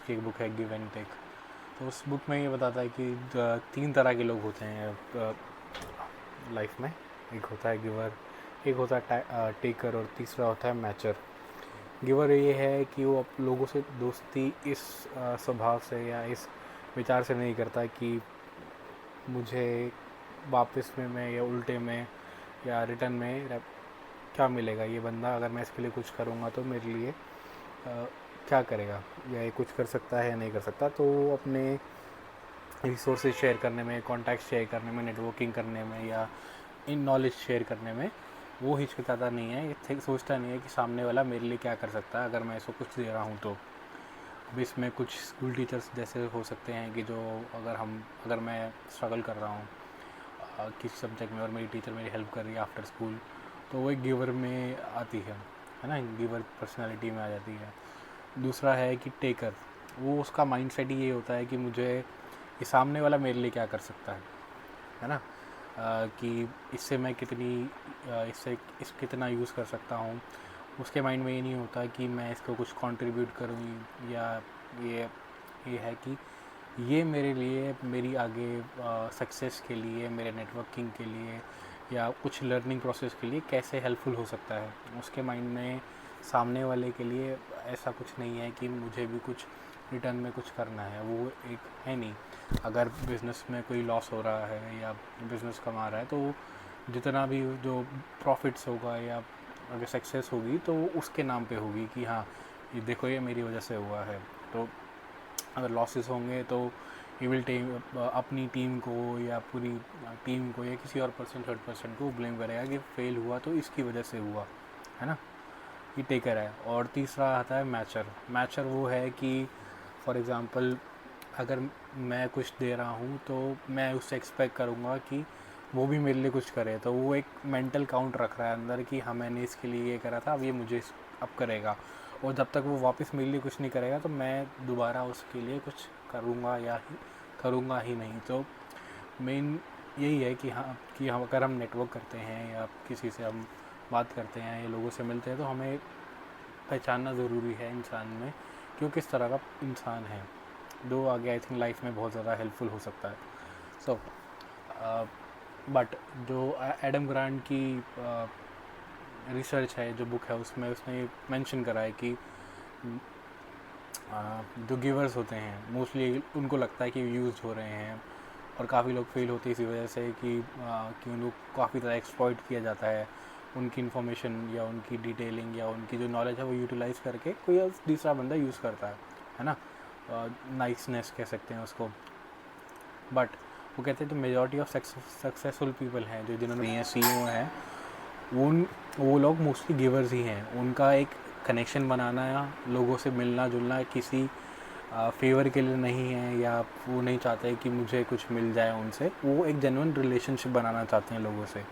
की एक बुक है गिव एंड टेक। तो उस बुक में ये बताता है कि 3 तरह के लोग होते हैं लाइफ में। एक होता है गिवर, एक होता है टेकर, और तीसरा होता है मैचर। गिवर ये है कि वो लोगों से दोस्ती इस स्वभाव से या इस विचार से नहीं करता कि मुझे वापस में मैं या उल्टे में या रिटर्न में क्या मिलेगा, ये बंदा अगर मैं इसके लिए कुछ करूँगा तो मेरे लिए क्या करेगा, या ये कुछ कर सकता है या नहीं कर सकता। तो वो अपने रिसोर्सेज शेयर करने में, कॉन्टैक्ट शेयर करने में, नेटवर्किंग करने में या इन नॉलेज शेयर करने में वो हिचकिचाता नहीं है, ये सोचता नहीं है कि सामने वाला मेरे लिए क्या कर सकता है अगर मैं इसको कुछ दे रहा हूँ तो। अब इसमें कुछ स्कूल टीचर्स जैसे हो सकते हैं कि जो अगर मैं स्ट्रगल कर रहा हूँ किसी सब्जेक्ट में और मेरी टीचर मेरी हेल्प कर रही है आफ्टर स्कूल, तो वो एक गिवर में आती है ना, गिवर पर्सनालिटी में आ जाती है। दूसरा है कि टेकर, वो उसका माइंडसेट ही ये होता है कि मुझे ये सामने वाला मेरे लिए क्या कर सकता है ना, कि इससे मैं कितना यूज़ कर सकता हूँ। उसके माइंड में ये नहीं होता कि मैं इसको कुछ कंट्रीब्यूट करूँ, या ये ये है कि ये मेरे लिए मेरी आगे सक्सेस के लिए, मेरे नेटवर्किंग के लिए या कुछ लर्निंग प्रोसेस के लिए कैसे हेल्पफुल हो सकता है। उसके माइंड में सामने वाले के लिए ऐसा कुछ नहीं है कि मुझे भी कुछ रिटर्न में कुछ करना है, वो एक है नहीं। अगर बिज़नेस में कोई लॉस हो रहा है या बिज़नेस कमा रहा है तो जितना भी जो प्रॉफिट्स होगा या अगर सक्सेस होगी तो उसके नाम पे होगी कि हाँ ये देखो ये मेरी वजह से हुआ है। तो अगर लॉसेस होंगे तो ही विल टेक अपनी टीम को या पूरी टीम को या किसी और थर्ड पर्सन को ब्लेम करेगा कि फेल हुआ तो इसकी वजह से हुआ, है ना। ये टेकर है। और तीसरा आता है मैचर। मैचर वो है कि फॉर एग्ज़ाम्पल अगर मैं कुछ दे रहा हूँ तो मैं उससे एक्सपेक्ट करूँगा कि वो भी मेरे लिए कुछ करे। तो वो एक मेंटल काउंट रख रहा है अंदर कि हाँ मैंने इसके लिए ये करा था, अब ये मुझे अब करेगा। और जब तक वो वापस मेरे लिए कुछ नहीं करेगा तो मैं दोबारा उसके लिए कुछ करूँगा ही नहीं। तो मेन यही है कि हाँ हम अगर हम नेटवर्क करते हैं या किसी से हम बात करते हैं या लोगों से मिलते हैं तो हमें पहचानना ज़रूरी है इंसान में कि वो किस तरह का इंसान है। दो आगे आई थिंक लाइफ में बहुत ज़्यादा हेल्पफुल हो सकता है। सो बट जो एडम ग्रांट की रिसर्च है, जो बुक है, उसमें उसने मेंशन करा है कि जो गिवर्स होते हैं मोस्टली उनको लगता है कि यूज़ हो रहे हैं, और काफ़ी लोग फेल होते हैं इसी वजह से कि उनको काफ़ी ज़्यादा एक्सप्लॉइट किया जाता है। उनकी इन्फॉर्मेशन या उनकी डिटेलिंग या उनकी जो नॉलेज है वो यूटिलाइज़ करके कोई दूसरा बंदा यूज़ करता है ना। नाइसनेस कह सकते हैं उसको। बट वो कहते हैं जो मेजॉरिटी ऑफ सक्सेसफुल पीपल हैं जो जिन्होंने CEO हैं वो लोग मोस्टली गिवर्स ही हैं। उनका एक कनेक्शन बनाना या लोगों से मिलना जुलना किसी फेवर के लिए नहीं है, या वो नहीं चाहते कि मुझे कुछ मिल जाए उनसे। वो एक जेन्युइन रिलेशनशिप बनाना चाहते हैं लोगों से।